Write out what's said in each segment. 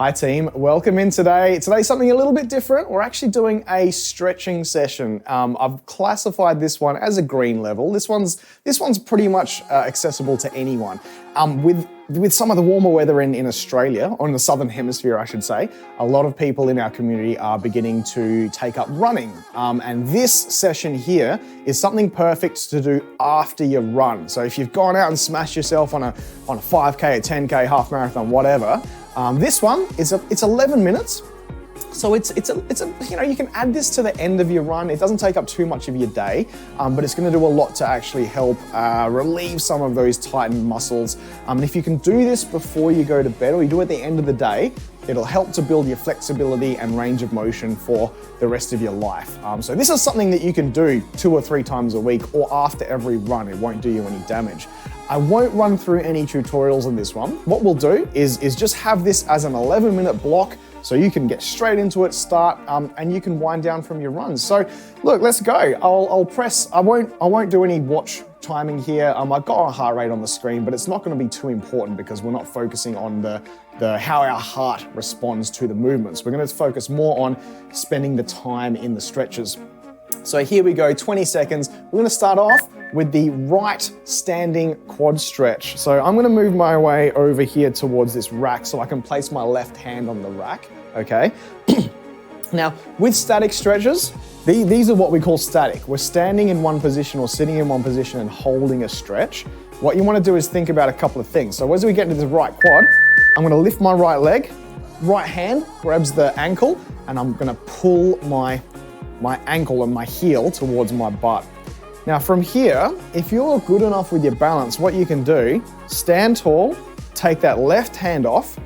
Hi team, welcome in today. Today's something a little bit different. We're actually doing a stretching session. I've classified this one as a green level. This one's pretty much accessible to anyone. With some of the warmer weather in Australia, or in the southern hemisphere I should say, a lot of people in our community are beginning to take up running. And this session here is something perfect to do after your run. So if you've gone out and smashed yourself on a 5K, a 10K, half marathon, whatever, this one it's 11 minutes. So it's you can add this to the end of your run. It doesn't take up too much of your day, but it's going to do a lot to actually help relieve some of those tightened muscles. And if you can do this before you go to bed, or you do it at the end of the day, it'll help to build your flexibility and range of motion for the rest of your life. So this is something that you can do 2 or 3 times a week or after every run. It won't do you any damage. I won't run through any tutorials on this one. What we'll do is just have this as an 11-minute block, so you can get straight into it, start, and you can wind down from your runs. So look, let's go. I'll press, I won't do any watch timing here. I've got a heart rate on the screen, but it's not gonna be too important because we're not focusing on the how our heart responds to the movements. We're gonna focus more on spending the time in the stretches. So here we go, 20 seconds. We're gonna start off with the right standing quad stretch. So I'm gonna move my way over here towards this rack so I can place my left hand on the rack, okay? Now, with static stretches, these are what we call static. We're standing in one position or sitting in one position and holding a stretch. What you wanna do is think about a couple of things. So as we get into the right quad, I'm gonna lift my right leg, right hand grabs the ankle, and I'm gonna pull my ankle and my heel towards my butt. Now from here, if you're good enough with your balance, what you can do, stand tall, take that left hand off,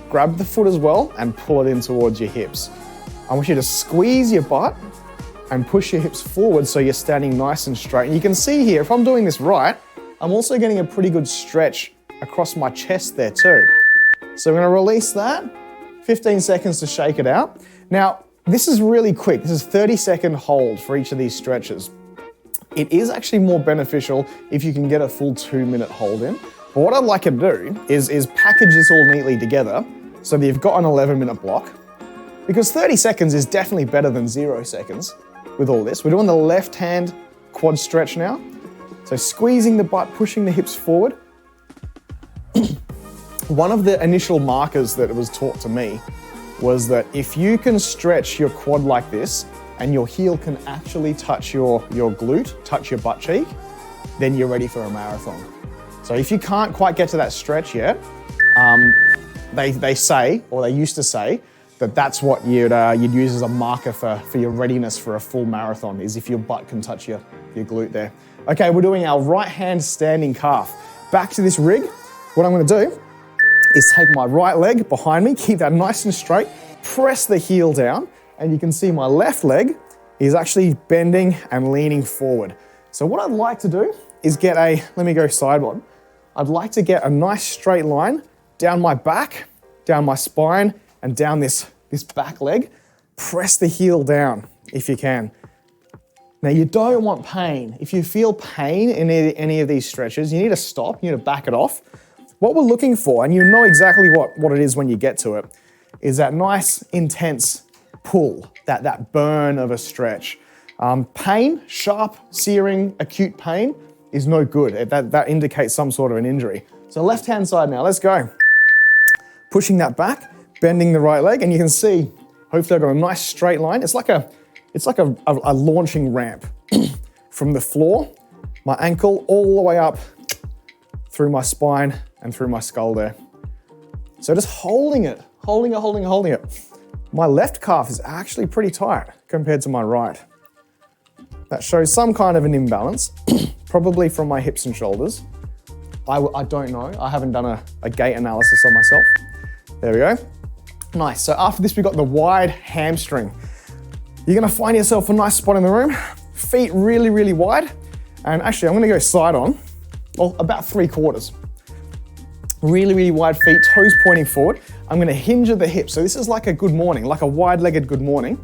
grab the foot as well, and pull it in towards your hips. I want you to squeeze your butt and push your hips forward so you're standing nice and straight. And you can see here, if I'm doing this right, I'm also getting a pretty good stretch across my chest there too. So we're gonna release that, 15 seconds to shake it out. Now, this is really quick. This is 30-second hold for each of these stretches. It is actually more beneficial if you can get a full 2-minute hold in. But what I'd like you to do is package this all neatly together so that you've got an 11-minute block. Because 30 seconds is definitely better than 0 seconds with all this. We're doing the left hand quad stretch now. So squeezing the butt, pushing the hips forward. One of the initial markers that was taught to me was that if you can stretch your quad like this and your heel can actually touch your glute, touch your butt cheek, then you're ready for a marathon. So if you can't quite get to that stretch yet, they say, or they used to say, that that's what you'd use as a marker for your readiness for a full marathon, is if your butt can touch your glute there. Okay, we're doing our right hand standing calf. Back to this rig. What I'm gonna do is take my right leg behind me, keep that nice and straight, press the heel down, and you can see my left leg is actually bending and leaning forward. So what I'd like to do is let me go sideways. I'd like to get a nice straight line down my back, down my spine, and down this back leg. Press the heel down if you can. Now you don't want pain. If you feel pain in any of these stretches, you need to stop, you need to back it off. What we're looking for, and you know exactly what it is when you get to it, is that nice, intense pull, that burn of a stretch. Pain, sharp, searing, acute pain is no good. That indicates some sort of an injury. So left hand side now, let's go. Pushing that back, bending the right leg, and you can see, hopefully I've got a nice straight line. It's like a launching ramp from the floor, my ankle, all the way up through my spine and through my skull there. So just holding it. My left calf is actually pretty tight compared to my right. That shows some kind of an imbalance, probably from my hips and shoulders. I don't know, I haven't done a gait analysis on myself. There we go. Nice, so after this we've got the wide hamstring. You're gonna find yourself a nice spot in the room, feet really, really wide. And actually I'm gonna go side on, well, about 3/4. Really, really wide feet, toes pointing forward. I'm gonna hinge at the hips. So this is like a good morning, like a wide-legged good morning.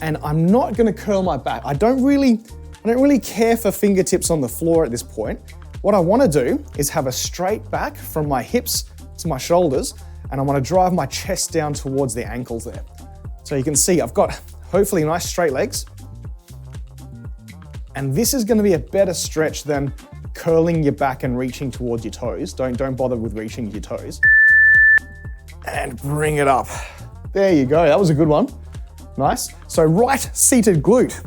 And I'm not gonna curl my back. I don't really care for fingertips on the floor at this point. What I wanna do is have a straight back from my hips to my shoulders, and I want to drive my chest down towards the ankles there. So you can see I've got hopefully nice straight legs. And this is going to be a better stretch than curling your back and reaching towards your toes. Don't bother with reaching your toes. And bring it up. There you go, that was a good one. Nice. So right seated glute.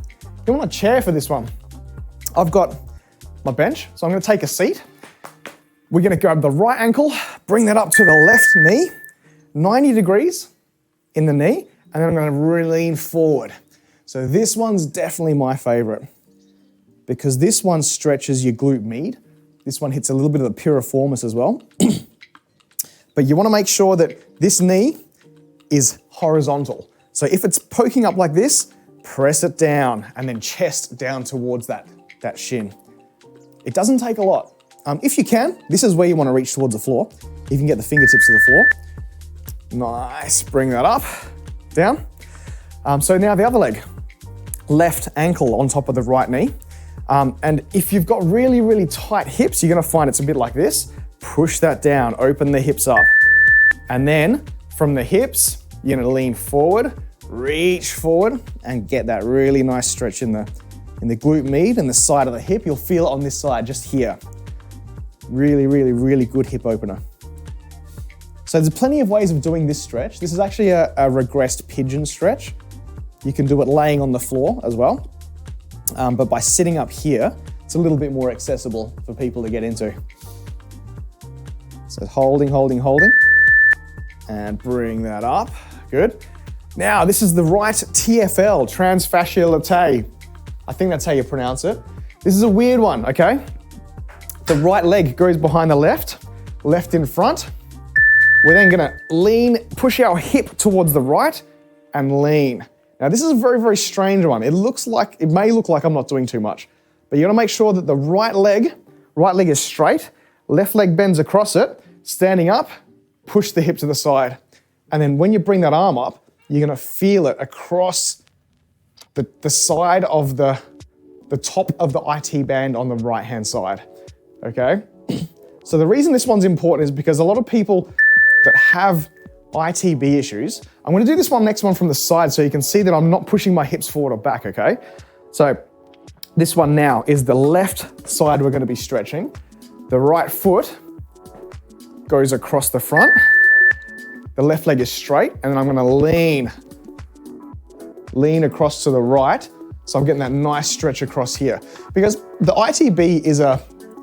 You want a chair for this one. I've got my bench, so I'm going to take a seat. We're going to grab the right ankle, bring that up to the left knee, 90 degrees in the knee, and then I'm going to lean forward. So this one's definitely my favorite because this one stretches your glute med. This one hits a little bit of the piriformis as well. But you want to make sure that this knee is horizontal. So if it's poking up like this, press it down and then chest down towards that shin. It doesn't take a lot. If you can, this is where you want to reach towards the floor. If you can get the fingertips to the floor. Nice, bring that up, down. So now the other leg, left ankle on top of the right knee. And if you've got really, really tight hips, you're gonna find it's a bit like this. Push that down, open the hips up. And then from the hips, you're gonna lean forward, reach forward, and get that really nice stretch in the glute med and the side of the hip. You'll feel it on this side, just here. Really, really, really good hip opener. So there's plenty of ways of doing this stretch. This is actually a regressed pigeon stretch. You can do it laying on the floor as well. But by sitting up here, it's a little bit more accessible for people to get into. So holding, holding, holding, and bring that up. Good. Now, this is the right TFL, transfascial latae. I think that's how you pronounce it. This is a weird one, okay? The right leg goes behind the left, left in front. We're then gonna lean, push our hip towards the right and lean. Now, this is a very, very strange one. It may look like I'm not doing too much, but you gotta make sure that the right leg is straight, left leg bends across it, standing up, push the hip to the side. And then when you bring that arm up, you're gonna feel it across the side of the top of the IT band on the right-hand side, okay? So the reason this one's important is because a lot of people that have ITB issues, I'm gonna do this next one from the side so you can see that I'm not pushing my hips forward or back, okay? So this one now is the left side we're gonna be stretching. The right foot goes across the front. The left leg is straight, and then I'm gonna lean across to the right. So I'm getting that nice stretch across here. Because the ITB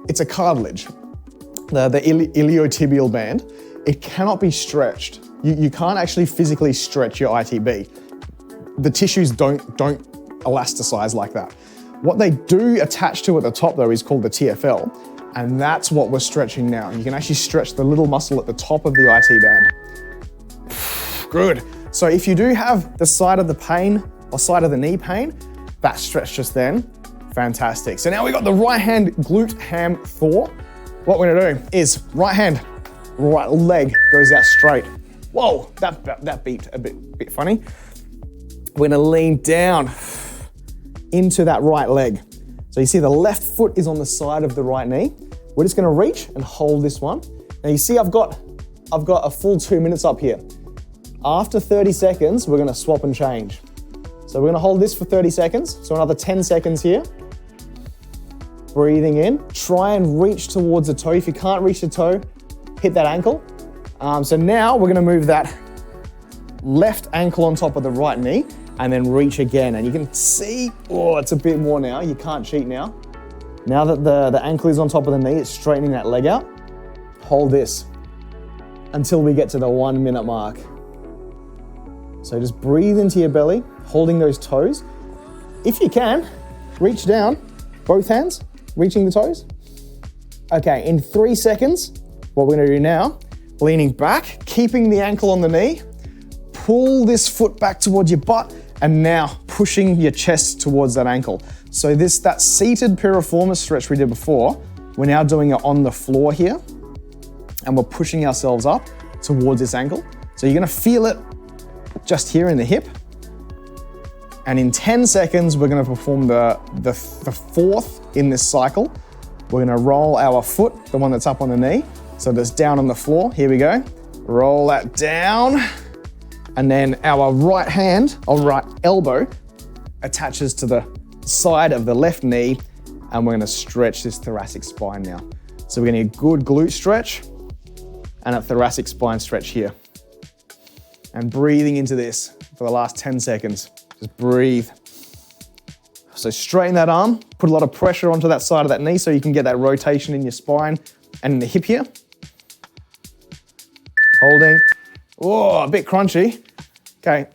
it's a cartilage, the iliotibial band. It cannot be stretched. You can't actually physically stretch your ITB. The tissues don't elasticize like that. What they do attach to at the top though is called the TFL, and that's what we're stretching now. You can actually stretch the little muscle at the top of the IT band. Good. So if you do have the side of the pain or side of the knee pain, that stretch just then, fantastic. So now we've got the right hand glute ham Thor. What we're gonna do is right hand, right leg goes out straight. Whoa, that beeped a bit funny. We're gonna lean down into that right leg. So you see the left foot is on the side of the right knee. We're just gonna reach and hold this one. Now you see I've got a full 2 minutes up here. After 30 seconds, we're gonna swap and change. So we're gonna hold this for 30 seconds. So another 10 seconds here. Breathing in, try and reach towards the toe. If you can't reach the toe, hit that ankle. So now we're gonna move that left ankle on top of the right knee and then reach again. And you can see, oh, it's a bit more now. You can't cheat now. Now that the ankle is on top of the knee, it's straightening that leg out. Hold this until we get to the 1 minute mark. So just breathe into your belly, holding those toes. If you can, reach down, both hands, reaching the toes. Okay, in 3 seconds, what we're gonna do now, leaning back, keeping the ankle on the knee, pull this foot back towards your butt, and now pushing your chest towards that ankle. So that seated piriformis stretch we did before, we're now doing it on the floor here, and we're pushing ourselves up towards this ankle. So you're gonna feel it just here in the hip. And in 10 seconds, we're gonna perform the fourth in this cycle. We're gonna roll our foot, the one that's up on the knee. So that's down on the floor, here we go. Roll that down. And then our right hand, or right elbow, attaches to the side of the left knee, and we're gonna stretch this thoracic spine now. So we're getting a good glute stretch and a thoracic spine stretch here. And breathing into this for the last 10 seconds. Just breathe. So straighten that arm, put a lot of pressure onto that side of that knee so you can get that rotation in your spine and in the hip here. Holding. Oh, a bit crunchy. Okay.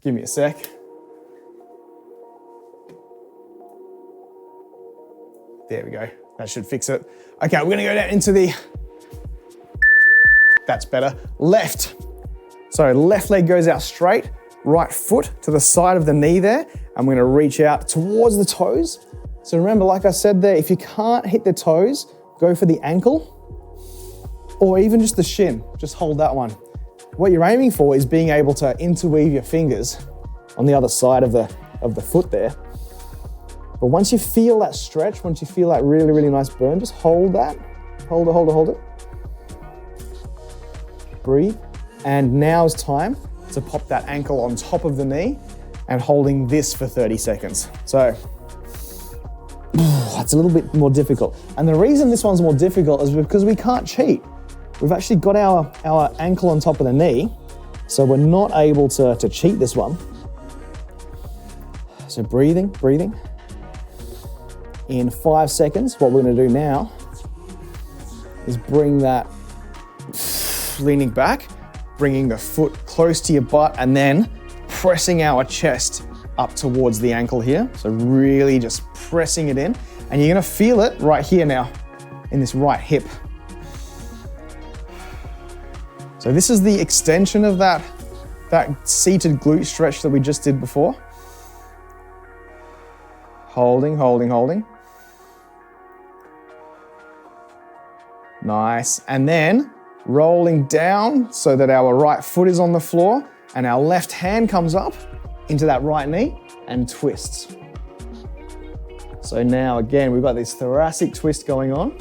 Give me a sec. There we go. That should fix it. Okay, we're gonna go down into the, that's better, left. So left leg goes out straight, right foot to the side of the knee there, and we're gonna reach out towards the toes. So remember, like I said there, if you can't hit the toes, go for the ankle, or even just the shin, just hold that one. What you're aiming for is being able to interweave your fingers on the other side of the foot there. But once you feel that stretch, once you feel that really, really nice burn, just hold that. Hold it, hold it, hold it. Breathe. And now's time to pop that ankle on top of the knee and holding this for 30 seconds. So, it's a little bit more difficult. And the reason this one's more difficult is because we can't cheat. We've actually got our ankle on top of the knee, so we're not able to cheat this one. So breathing. In 5 seconds, what we're gonna do now is bring that, leaning back, bringing the foot close to your butt, and then pressing our chest up towards the ankle here. So really just pressing it in. And you're gonna feel it right here now, in this right hip. So this is the extension of that seated glute stretch that we just did before. Holding. Nice. And then rolling down so that our right foot is on the floor and our left hand comes up into that right knee and twists. So now again, we've got this thoracic twist going on.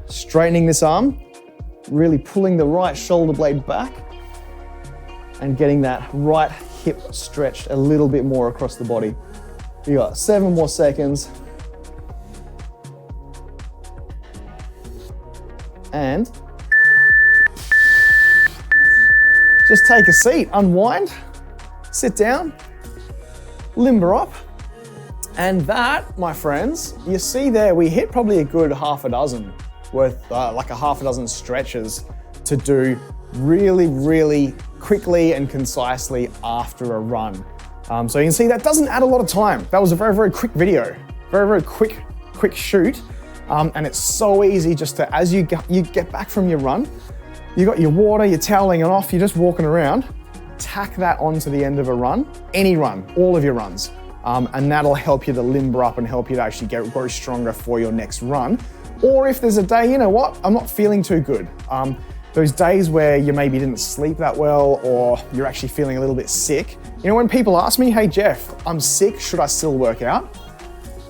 Straightening this arm, really pulling the right shoulder blade back and getting that right hip stretched a little bit more across the body. You got 7 more seconds. And just take a seat, unwind, sit down, limber up. And that, my friends, you see there, we hit probably a good half a dozen worth, like a half a dozen stretches to do really, really quickly and concisely after a run. So you can see that doesn't add a lot of time. That was a very, very quick video, very, very quick shoot. And it's so easy just to, as you get back from your run, you got your water, you're toweling it off, you're just walking around, tack that onto the end of a run, any run, all of your runs. And that'll help you to limber up and help you to actually grow stronger for your next run. Or if there's a day, you know what, I'm not feeling too good. Those days where you maybe didn't sleep that well or you're actually feeling a little bit sick. You know, when people ask me, hey Jeff, I'm sick, should I still work out?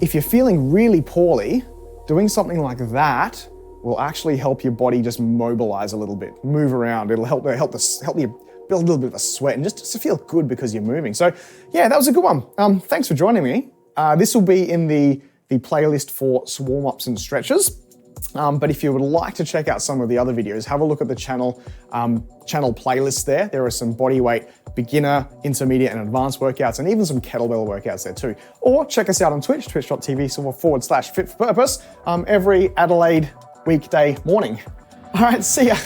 If you're feeling really poorly, doing something like that will actually help your body just mobilize a little bit, move around. It'll help you build a little bit of a sweat and just to feel good because you're moving. So yeah, that was a good one. Thanks for joining me. This will be in the playlist for warm-ups and stretches. But if you would like to check out some of the other videos, have a look at the channel playlist there. There are some bodyweight, beginner, intermediate, and advanced workouts, and even some kettlebell workouts there too. Or check us out on Twitch, twitch.tv/fit for purpose, every Adelaide weekday morning. All right, see ya.